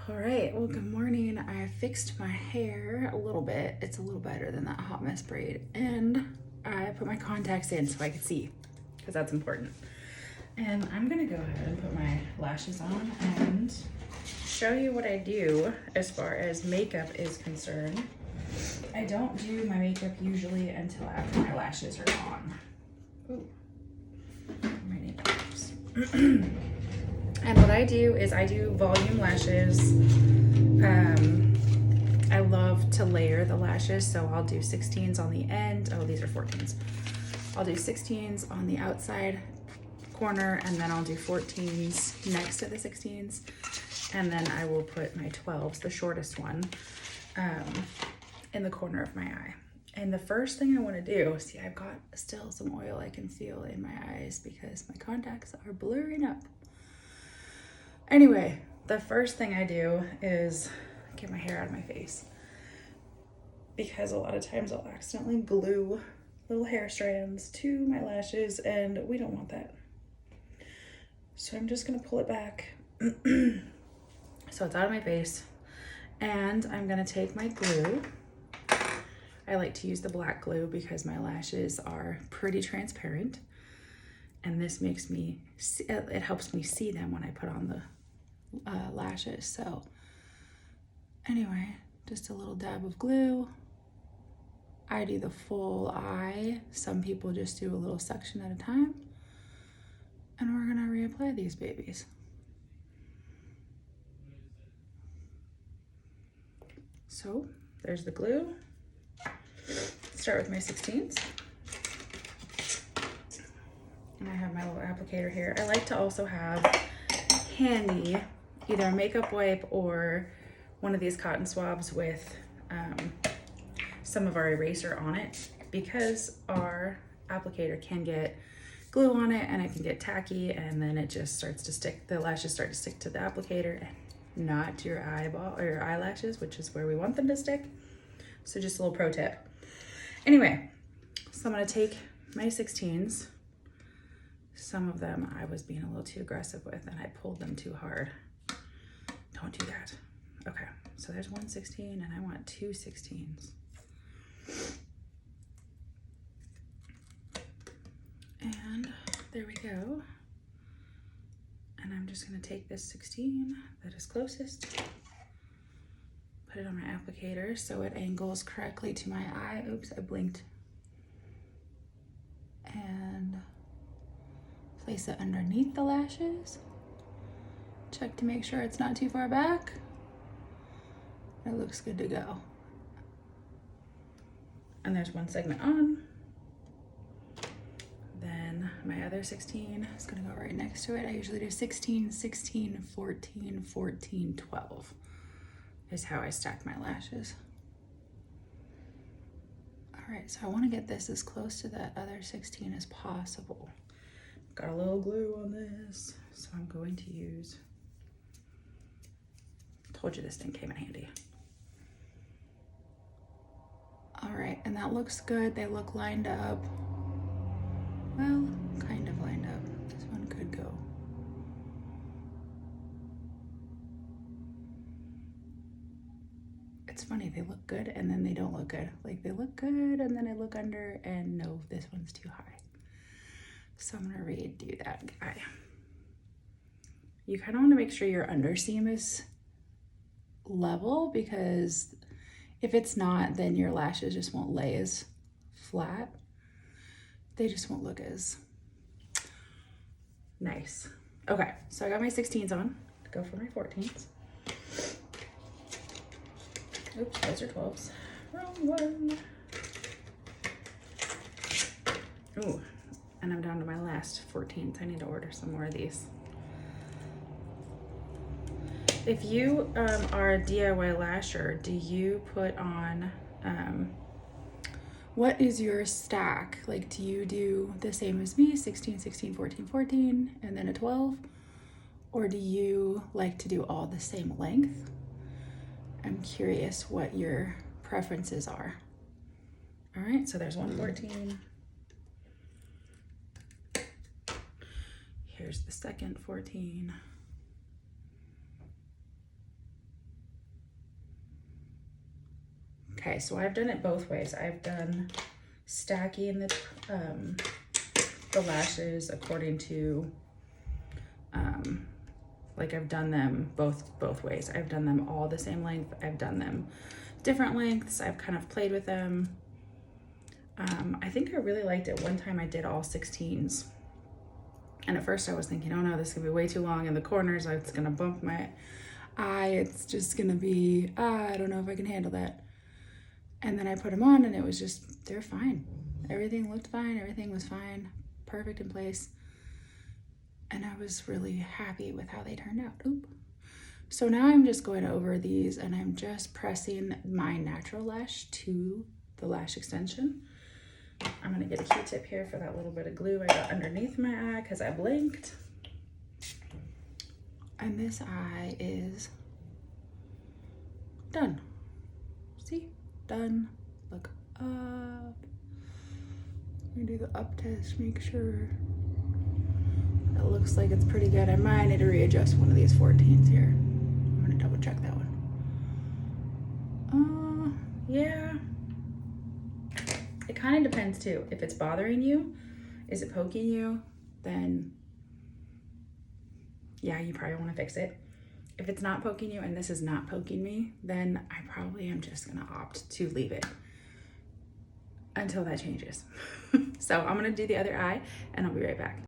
All right, well, good morning. I fixed my hair a little bit. It's a little better than that hot mess braid. And I put my contacts in so I could see, because that's important. And I'm gonna go ahead and put my lashes on and show you what I do as far as makeup is concerned. I don't do my makeup usually until after my lashes are on. Ooh, I might need those. And what I do is I do volume lashes. I love to layer the lashes, so I'll do 16s on the end. Oh, these are 14s. I'll do 16s on the outside corner, and then I'll do 14s next to the 16s. And then I will put my 12s, the shortest one, in the corner of my eye. And the first thing I want to do, see, I've got still some oil I can feel in my eyes because my contacts are blurring up. Anyway, the first thing I do is get my hair out of my face, because a lot of times I'll accidentally glue little hair strands to my lashes, and we don't want that. So I'm just gonna pull it back so it's out of my face, and I'm gonna take my glue. I like to use the black glue because my lashes are pretty transparent, and this makes me, it helps me see them when I put on the lashes. So anyway, just a little dab of glue. I do the full eye. Some people just do a little section at a time. And we're gonna reapply these babies. So there's the glue. Start with my 16s. And I have my little applicator here. I like to also have handy either a makeup wipe or one of these cotton swabs with some of our eraser on it, because our applicator can get glue on it and it can get tacky, and then it just starts to stick, the lashes start to stick to the applicator and not to your eyeball or your eyelashes, which is where we want them to stick. So just a little pro tip. Anyway, so I'm gonna take my 16s. Some of them I was being a little too aggressive with and I pulled them too hard. Don't do that. Okay, so there's one 16 and I want two 16s. And there we go. And I'm just gonna take this 16 that is closest, put it on my applicator so it angles correctly to my eye. Oops, I blinked. And place it underneath the lashes. Check to make sure it's not too far back. It looks good to go. And there's one segment on. Then my other 16 is gonna go right next to it. I usually do 16, 16, 14, 14, 12 is how I stack my lashes. All right, so I wanna get this as close to that other 16 as possible. Got a little glue on this, so I'm going to use, told you this thing came in handy. All right, and that looks good. They look lined up. Well, kind of lined up. This one could go. It's funny, they look good and then they don't look good. Like they look good and then I look under and no, this one's too high. So I'm gonna redo that guy. You kind of want to make sure your underseam is level, because if it's not, then your lashes just won't lay as flat. They just won't look as nice. Okay, so I got my 16s on. Go for my 14s. Oops, those are 12s. Wrong one. Ooh, and I'm down to my last 14s. I need to order some more of these. If you are a DIY lasher, do you put on, what is your stack? Like, do you do the same as me, 16, 16, 14, 14, and then a 12? Or do you like to do all the same length? I'm curious what your preferences are. All right, so there's one 14. Here's the second 14. Okay, so I've done it both ways. I've done stacking the lashes according to, like I've done them both ways. I've done them all the same length. I've done them different lengths. I've kind of played with them. I think I really liked it. One time I did all 16s. And at first I was thinking, oh no, this is gonna be way too long in the corners. It's gonna bump my eye. It's just gonna be, I don't know if I can handle that. And then I put them on and it was just, they're fine. Everything looked fine. Everything was fine. Perfect in place. And I was really happy with how they turned out. Oop. So now I'm just going over these and I'm just pressing my natural lash to the lash extension. I'm gonna get a Q-tip here for that little bit of glue I got underneath my eye because I blinked. And this eye is done. See? Done. Look up. Let me do the up test, make sure. It looks like it's pretty good. I might need to readjust one of these 14s here. I'm gonna double check that one. Yeah. It kind of depends too. If it's bothering you, is it poking you, then yeah, you probably want to fix it. If it's not poking you and this is not poking me, then I probably am just gonna opt to leave it until that changes. So I'm gonna do the other eye and I'll be right back.